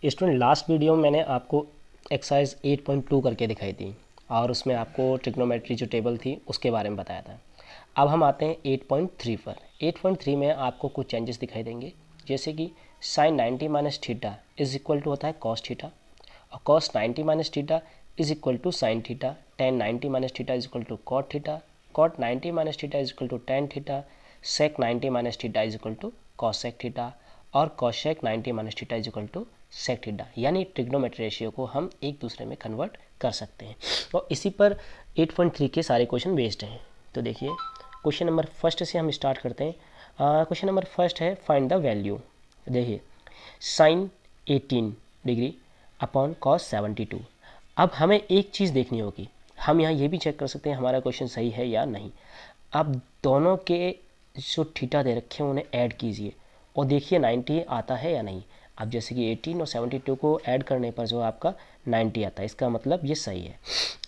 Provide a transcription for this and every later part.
Student last video में मैंने आपको एक्सरसाइज 8.2 करके दिखाई थी और उसमें आपको ट्रिग्नोमेट्री जो टेबल थी उसके बारे में बताया था। अब हम आते हैं 8.3 पर। 8.3 में आपको कुछ चेंजेस दिखाई देंगे, जैसे कि sine 90 minus theta is equal to होता है कॉस थीटा, और cos 90 minus theta is equal to sine theta, tan 90 minus theta is equal to cot theta, cot 90 minus theta is equal to tan theta, sec 90 minus theta is equal to cosec theta, और cosec 90 minus theta is equal to sec theta. यानी trigonometry ratio को हम एक दूसरे में convert कर सकते हैं, और इसी पर 8.3 के सारे क्वेश्चन बेस्ड हैं। तो देखिए क्वेश्चन नंबर फर्स्ट से हम स्टार्ट करते हैं। क्वेश्चन नंबर फर्स्ट है फाइंड द वैल्यू। देखिए साइन 18 डिग्री अपॉन कॉस 72। अब हमें एक चीज़ देखनी होगी, हम यहाँ ये भी चेक कर सकते हैं हमारा क्वेश्चन सही है या नहीं। अब दोनों के जो थीटा दे रखे हैं उन्हें ऐड कीजिए और देखिए 90 आता है या नहीं। अब जैसे कि 18 और 72 को ऐड करने पर जो आपका 90 आता है, इसका मतलब ये सही है।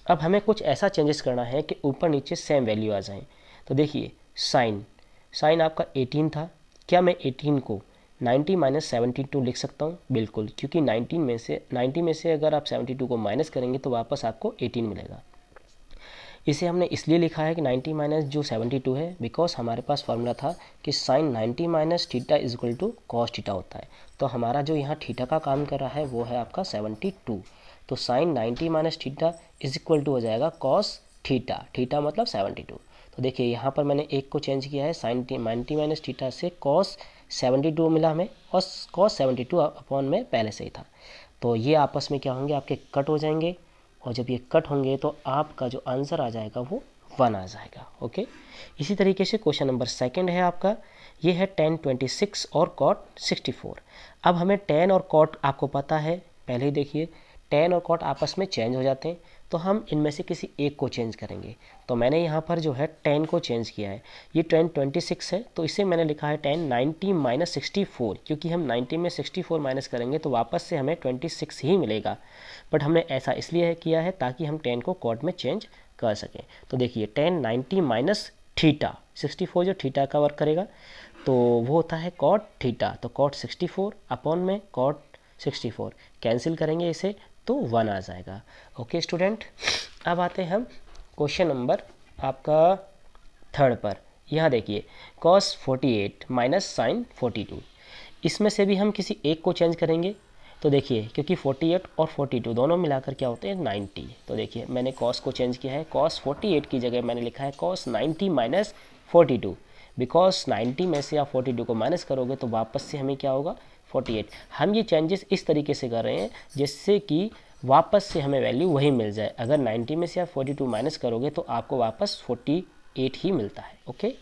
अब हमें कुछ ऐसा चेंजेस करना है कि ऊपर नीचे सेम वैल्यू आ जाए। तो देखिए साइन आपका 18 था, क्या मैं 18 को 90 माइनस 72 लिख सकता हूँ? बिल्कुल, क्योंकि 90 में से अगर आप 72 को माइनस करेंगे तो वापस आपको 18 मिलेगा। इसे हमने इसलिए लिखा है कि 90 माइनस जो 72 है, बिकॉज हमारे पास फार्मूला था कि sine 90 minus theta is equal to cos theta होता है। तो हमारा जो यहाँ थीटा का काम कर रहा है वो है आपका 72। तो sine 90 minus theta is equal to हो जाएगा कॉस थीटा, थीटा मतलब 72। तो देखिए यहाँ पर मैंने एक को चेंज किया है, साइन 90 माइनस थीटा से कॉस 72 मिला हमें, और कॉस 72 अपॉन में पहले से ही था। तो ये आपस में क्या होंगे, आपके कट हो जाएंगे, और जब ये कट होंगे तो आपका जो आंसर आ जाएगा वो 1 आ जाएगा। ओके, इसी तरीके से क्वेश्चन नंबर सेकंड है आपका, ये है tan 26 और cot 64। अब हमें tan और cot आपको पता है, पहले ही देखिए tan और cot आपस में चेंज हो जाते हैं, तो हम इनमें से किसी एक को चेंज करेंगे। तो मैंने यहाँ पर जो है tan को चेंज किया है, ये tan 26 है तो इसे मैंने लिखा है tan 90 माइनस 64, क्योंकि हम 90 में 64 माइनस करेंगे तो वापस से हमें 26 ही मिलेगा। बट हमने ऐसा इसलिए किया है ताकि हम tan को cot में चेंज कर सकें। तो देखिए tan 90 माइनस थीटा 64 जो थीटा का वर्क करेगा तो वो होता है cot थीटा, तो cot 64 अपॉन में cot 64 कैंसिल करेंगे इसे तो 1 आ जाएगा। ओके स्टूडेंट, अब आते हैं हम क्वेश्चन नंबर आपका थर्ड पर। यहाँ देखिए cos 48 माइनस साइन 42, इसमें से भी हम किसी एक को चेंज करेंगे। तो देखिए क्योंकि 48 और 42 दोनों मिलाकर क्या होते हैं 90। तो देखिए मैंने cos को चेंज किया है, cos 48 की जगह मैंने लिखा है cos 90 माइनस 42, बिकॉज 90 में से आप 42 को माइनस करोगे तो वापस से हमें क्या होगा 48। हम ये चेंजेस इस तरीके से कर रहे हैं जिससे कि वापस से हमें वैल्यू वही मिल जाए। अगर 90 में से आप 42 माइनस करोगे तो आपको वापस 48 ही मिलता है। ओके,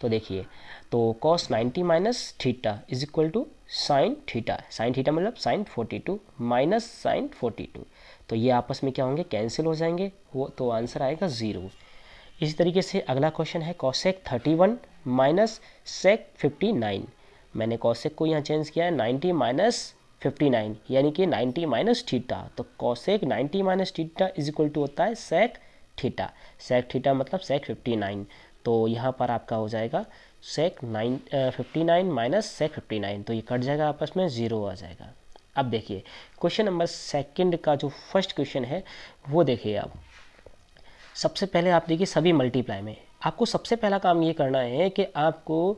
तो देखिए तो cos 90 minus theta is equal to sine theta, sine theta मतलब साइन 42 माइनस साइन 42, तो ये आपस में क्या होंगे कैंसिल हो जाएंगे, वो तो आंसर आएगा 0। इसी तरीके से अगला क्वेश्चन है cosec 31 माइनस सेक 59। मैंने cosec को यहाँ चेंज किया है 90 माइनस 59, यानी कि 90 माइनस थीटा, तो cosec 90 minus theta is equal to होता है सेक थीटा, सेक थीटा मतलब सेक 59। तो यहाँ पर आपका हो जाएगा सेक 59 माइनस सेक 59, तो ये कट जाएगा आपस में 0 आ जाएगा। अब देखिए क्वेश्चन नंबर सेकंड का जो फर्स्ट क्वेश्चन है वो देखिए आप। सबसे पहले आप देखिए सभी मल्टीप्लाई में आपको सबसे पहला काम ये करना है कि आपको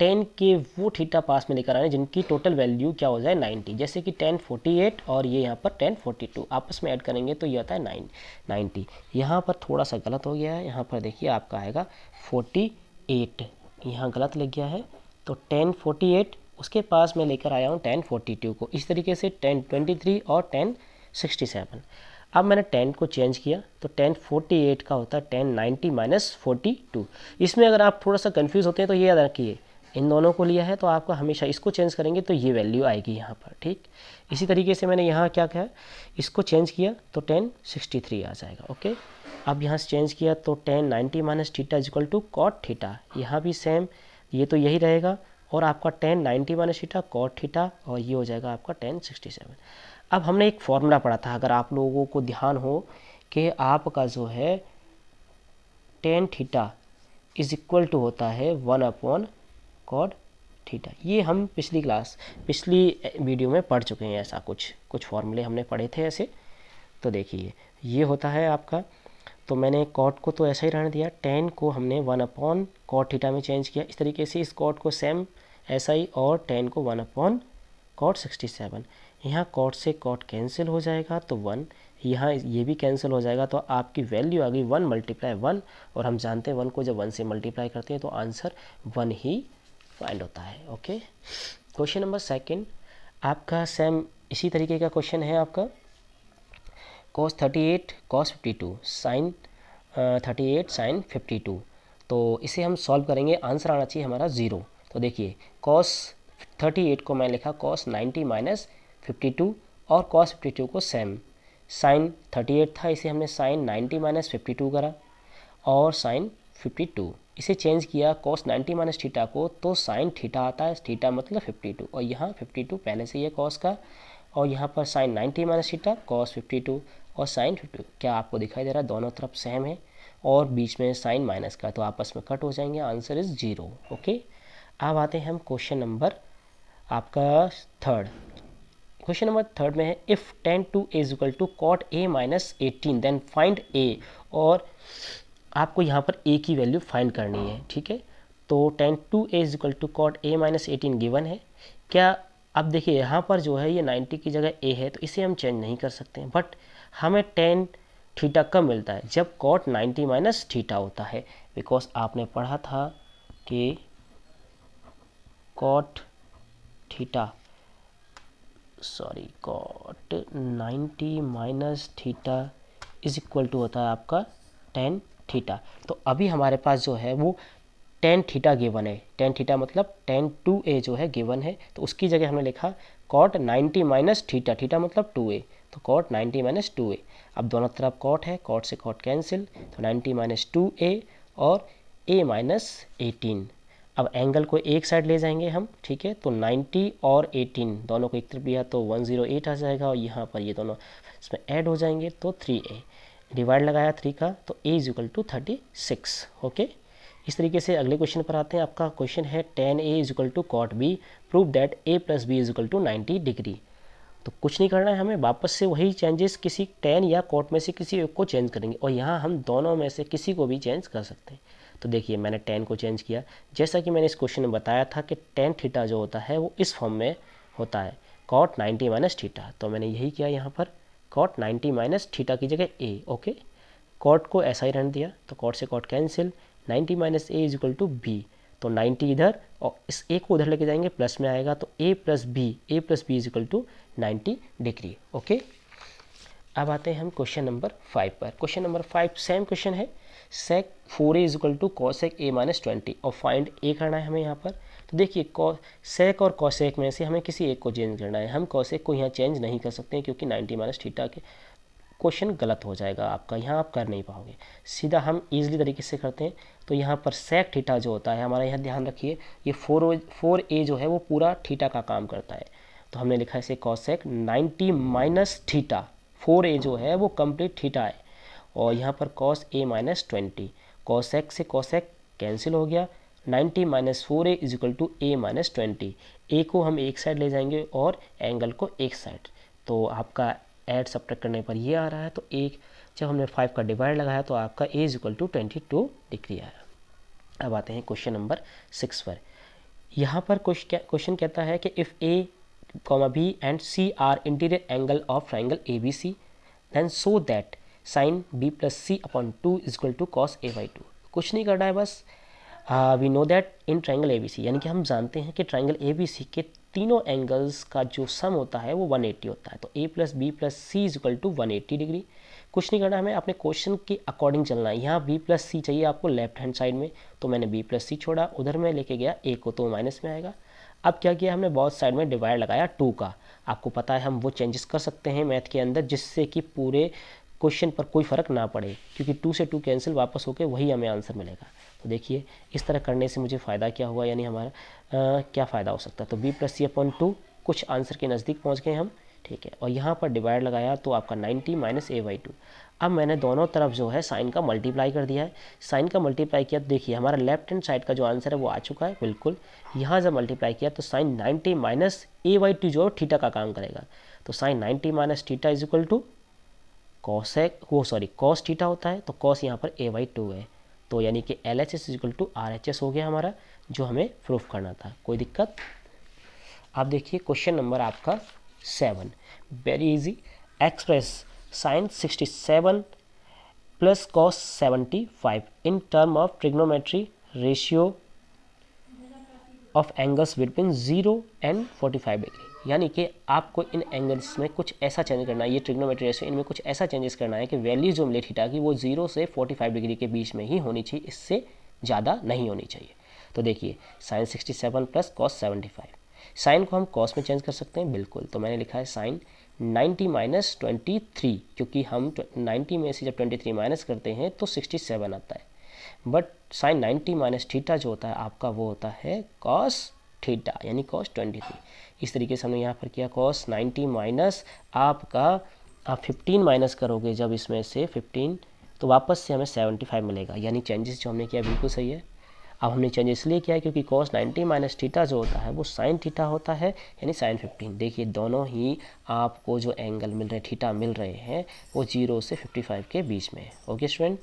10 के वो थीटा पास में लेकर आने जिनकी टोटल वैल्यू क्या हो जाए 90, जैसे कि 10 48 और ये यहाँ पर 10 42 आपस में ऐड करेंगे तो ये आता है 90। यहाँ पर थोड़ा सा गलत हो गया है, यहाँ पर देखिए आपका आएगा 48, यहाँ गलत लग गया है, तो 10 48 उसके पास मैं लेकर आया हूँ 10 42 को, इस तरीके से 10 23 और 10 67। अब मैंने 10 को चेंज किया तो 10 48 का होता है 10 90 माइनस 42। इसमें अगर आप थोड़ा सा कंफ्यूज होते हैं तो ये याद रखिए, इन दोनों को लिया है तो आपको हमेशा इसको चेंज करेंगे तो ये वैल्यू आएगी यहाँ पर, ठीक। इसी तरीके से मैंने यहाँ क्या किया, इसको चेंज किया तो 10 63 आ जाएगा। ओके, अब यहाँ से चेंज किया तो 10 90 minus theta is equal to cot theta, यहाँ भी सेम, ये तो यही रहेगा, और आपका 10 90 माइनस थीटा कॉट थीटा, और ये हो जाएगा आपका 10 67। अब हमने एक फॉर्मूला पढ़ा था, अगर आप लोगों को ध्यान हो कि आपका जो है tan theta is equal to होता है 1 अपॉन कॉड थीटा। ये हम पिछली वीडियो में पढ़ चुके हैं, ऐसा कुछ फॉर्मूले हमने पढ़े थे ऐसे। तो देखिए ये होता है आपका, तो मैंने कॉट को तो ऐसा ही रहने दिया, टेन को हमने 1 कॉट थीटा में चेंज किया। इस तरीके से इस कॉट को सेम ऐसा ही, और टेन को 1 कॉट 67। यहाँ कॉट से कॉट कैंसिल हो जाएगा तो 1, यहाँ ये भी कैंसिल हो जाएगा, तो आपकी वैल्यू आ गई 1 × 1। और हम जानते हैं 1 को जब 1 से मल्टीप्लाई करते हैं तो आंसर 1 ही फाइंड होता है। ओके, क्वेश्चन नंबर सेकंड आपका सेम इसी तरीके का क्वेश्चन है आपका। cos 38 cos 52 sin 38 sin 52। तो इसे हम सॉल्व करेंगे, आंसर आना चाहिए हमारा 0। तो देखिए cos 38 को मैं लिखा cos 90 - 52 और cos 52 को सेम, sin 38 था इसे हमने sin 90 - 52 करा, और sin 52 इसे चेंज किया cos 90 - थीटा को, तो sin थीटा आता है, थीटा मतलब 52, और यहाँ 52 पहले से ही है cos का, और यहाँ पर sin 90 - थीटा cos 52 और sin 52। क्या आपको दिखाई दे रहा है, दोनों तरफ सेम है और बीच में साइन माइनस का, तो आपस में कट हो जाएंगे, आंसर इज 0। ओके, अब आते हैं हम क्वेश्चन नंबर आपका थर्ड। क्वेश्चन नंबर थर्ड में है if tan 2a = cot a - 18 then find a, और आपको यहाँ पर a की वैल्यू फाइंड करनी है, ठीक है। तो tan 2a = cot a - 18 given है। क्या अब देखिए यहाँ पर जो है ये 90 की जगह a है, तो इसे हम चेंज नहीं कर सकते हैं, बट हमें tan थीटा कब मिलता है, जब cot 90 - थीटा होता है, बिकॉज आपने पढ़ा था कि cot 90 - theta is equal to होता है आपका tan थीटा। तो अभी हमारे पास जो है वो tan थीटा गिवन है, tan थीटा मतलब tan 2a जो है गिवन है, तो उसकी जगह हमने लिखा cot 90 - थीटा, थीटा मतलब 2a, तो cot 90 - 2a। अब दोनों तरफ cot है, cot से cot कैंसिल, तो 90 - 2a और a - 18। अब एंगल को एक साइड ले जाएंगे हम, ठीक है, तो 90 और 18 दोनों को एक तरफ लिया तो 108 आ जाएगा, और यहाँ पर ये दोनों इसमें ऐड हो जाएंगे तो 3a, डिवाइड लगाया 3 का, तो a = 36। ओके, इस तरीके से अगले क्वेश्चन पर आते हैं। आपका क्वेश्चन है tan a = cot b, prove that a + b = 90 degree. तो कुछ नहीं करना है हमें, वापस से वही चेंजेस किसी tan या cot में से किसी एक को चेंज करेंगे, और यहाँ हम दोनों में से किसी को भी चेंज कर सकते हैं। तो देखिए मैंने tan को चेंज किया, जैसा कि मैंने इस क्वेश्चन में बताया था कि tan थीटा जो होता है वो इस फॉर्म में होता है, cot 90 - थीटा। तो मैंने यही किया यहाँ पर, cot 90 - थीटा की जगह a। ओके, cot को ऐसा ही रहने दिया, तो cot से cot कैंसिल, 90 - a = b, तो 90 इधर और इस a को उधर लेके जाएंगे, प्लस में आएगा, तो a + b = 90 डिग्री। ओके, अब आते हैं हम क्वेश्चन नंबर 5 पर। क्वेश्चन नंबर 5 सेम क्वेश्चन है, sec 4a = cosec a - 20, और फाइंड a करना है हमें यहाँ पर। तो देखिए sec और cosec में से हमें किसी एक को चेंज करना है, हम cosec को यहाँ चेंज नहीं कर सकते हैं क्योंकि 90 - थीटा के क्वेश्चन गलत हो जाएगा आपका, यहाँ आप कर नहीं पाओगे। सीधा हम ईजिली तरीके से करते हैं, तो यहाँ पर sec थीटा जो होता है हमारा, यहाँ ध्यान रखिए ये 4a जो है वो पूरा थीटा का काम करता है, तो हमने लिखा है इसे cosec 90 - थीटा, 4a जो है वो कंप्लीट थीटा है, और यहाँ पर cos a - 20, cosec से cosec कैंसिल हो गया, 90 - 4a = a - 20, a को हम एक साइड ले जाएंगे और एंगल को एक साइड, तो आपका ऐड सब्ट्रैक्ट करने पर ये आ रहा है, तो एक जब हमने 5 का डिवाइड लगाया तो आपका a = 22 डिग्री आया। अब आते हैं क्वेश्चन नंबर 6 पर। यहाँ पर क्वेश्चन कहता है कि if a, b and c are interior angle of triangle ABC, then so that sin b + c/2 = cos a/2। कुछ नहीं करना है, बस we know that in triangle ABC, यानी कि हम जानते हैं कि ट्राइंगल ABC के तीनों एंगल्स का जो सम होता है वो 180 होता है, तो a + b + c = 180 डिग्री। कुछ नहीं करना हमें, अपने क्वेश्चन के अकॉर्डिंग चलना है। यहाँ b + c चाहिए आपको लेफ्ट हैंड साइड में, तो मैंने b + c छोड़ा, उधर में लेके गया a को, तो माइनस में आएगा। अब क्या किया हमने, बहुत साइड में डिवाइड लगाया 2 का। आपको पता है हम वो चेंजेस कर सकते हैं मैथ के अंदर जिससे कि पूरे क्वेश्चन पर कोई फ़र्क ना पड़े, क्योंकि 2 से 2 कैंसिल, वापस होकर वही हमें आंसर मिलेगा। तो देखिए इस तरह करने से मुझे फ़ायदा क्या हुआ, यानी हमारा क्या फ़ायदा हो सकता है, तो b + c/2 कुछ आंसर के नज़दीक पहुंच गए हम, ठीक है, और यहाँ पर डिवाइड लगाया तो आपका 90 माइनस a/2। अब मैंने दोनों तरफ जो है साइन का मल्टीप्लाई कर दिया है। साइन का मल्टीप्लाई किया तो देखिए हमारा लेफ्ट हैंड साइड का जो आंसर है वो आ चुका है बिल्कुल। यहाँ जब मल्टीप्लाई किया तो साइन 90 माइनस a/2 जो थीटा का काम करेगा, तो sine 90 minus theta is equal to cos है, वो सॉरी कॉस थीटा होता है, तो कॉस यहाँ पर a/2 है। तो यानी कि LHS is equal to RHS हो गया हमारा, जो हमें प्रूफ करना था। कोई दिक्कत? आप देखिए क्वेश्चन नंबर आपका 7, very easy. Express sine 67 plus cos 75 in term of trigonometry ratio of angles between 0 and 45 degree. यानी कि आपको इन एंगल्स में कुछ ऐसा चेंज करना है, ये ट्रिग्नोमेट्री रेशियो इनमें कुछ ऐसा चेंजेस करना है कि वैल्यू जो मिले थीटा की वो 0 से 45 डिग्री के बीच में ही होनी चाहिए, इससे ज़्यादा नहीं होनी चाहिए। तो देखिए साइन 67 प्लस कॉस 75, साइन को हम कॉस में चेंज कर सकते हैं बिल्कुल, तो मैंने लिखा है साइन 90 माइनस 23, क्योंकि हम 90 में से जब 23 माइनस करते हैं तो 67 आता है। बट साइन 90 माइनस थीटा जो होता है आपका वो होता है कॉस थीटा, यानी कॉस 23। इस तरीके से हमने यहाँ पर किया कॉस 90 माइनस आपका आप 15 माइनस करोगे जब इसमें से 15, तो वापस से हमें 75 मिलेगा, यानी चेंजेस जो हमने किया बिल्कुल सही है। अब हमने चेंज इसलिए किया है क्योंकि कॉस 90 माइनस थीटा जो होता है वो साइन थीटा होता है, यानी साइन 15। देखिए दोनों ही आपको जो एंगल मिल रहे हैं, थीटा मिल रहे हैं, वो 0 से 55 के बीच में है। ओके स्टूडेंट,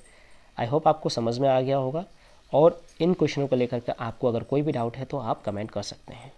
आई होप आपको समझ में आ गया होगा, और इन क्वेश्चनों को लेकर के आपको अगर कोई भी डाउट है तो आप कमेंट कर सकते हैं।